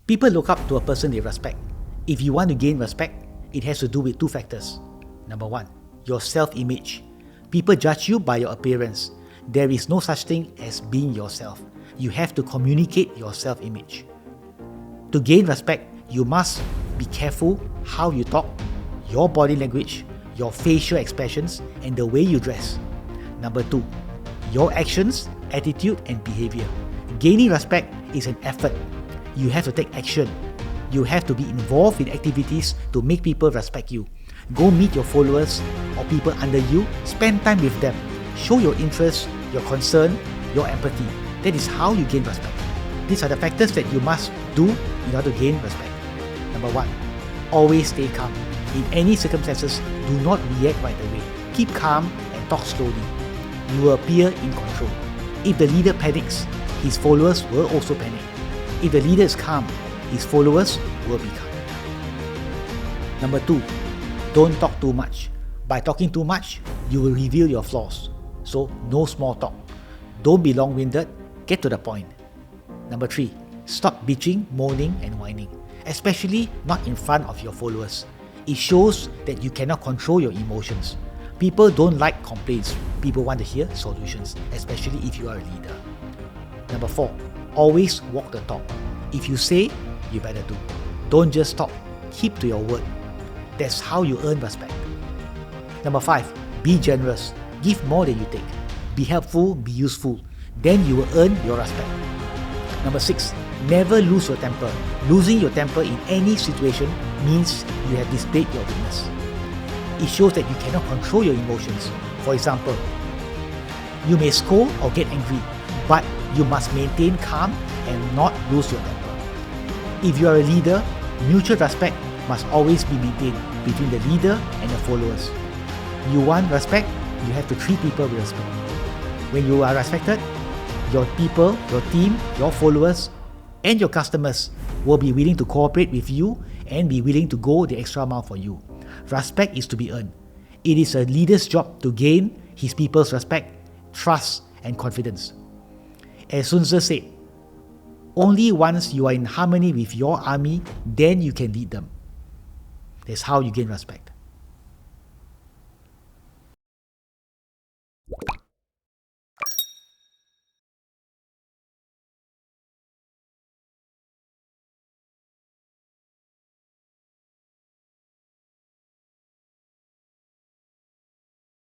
People look up to a person they respect. If you want to gain respect, it has to do with two factors. Number one, your self-image. People judge you by your appearance. There is no such thing as being yourself. You have to communicate your self-image. To gain respect, you must be careful how you talk, your body language, your facial expressions, and the way you dress. Number two, your actions, attitude, and behavior. Gaining respect is an effort. You have to take action. You have to be involved in activities to make people respect you. Go meet your followers or people under you, spend time with them. Show your interest, your concern, your empathy. That is how you gain respect. These are the factors that you must do in order to gain respect. Number one, always stay calm. In any circumstances, do not react right away. Keep calm and talk slowly. You will appear in control. If the leader panics, his followers will also panic. If the leader is calm, his followers will be calm. Number two, don't talk too much. By talking too much, you will reveal your flaws. So, no small talk. Don't be long-winded, get to the point. Number three, stop bitching, moaning, and whining, especially not in front of your followers. It shows that you cannot control your emotions. People don't like complaints. People want to hear solutions, especially if you are a leader. Number four, always walk the talk. If you say, you better do. Don't just talk. Keep to your word. That's how you earn respect. Number five, be generous. Give more than you take. Be helpful, be useful. Then you will earn your respect. Number six, never lose your temper. Losing your temper in any situation means you have displayed your weakness. It shows that you cannot control your emotions. For example, you may scold or get angry, but you must maintain calm and not lose your temper. If you are a leader, mutual respect must always be maintained between the leader and the followers. You want respect, you have to treat people with respect. When you are respected, your people, your team, your followers, and your customers will be willing to cooperate with you and be willing to go the extra mile for you. Respect is to be earned. It is a leader's job to gain his people's respect, trust, and confidence. As Sun Tzu said, only once you are in harmony with your army, then you can lead them. That's how you gain respect.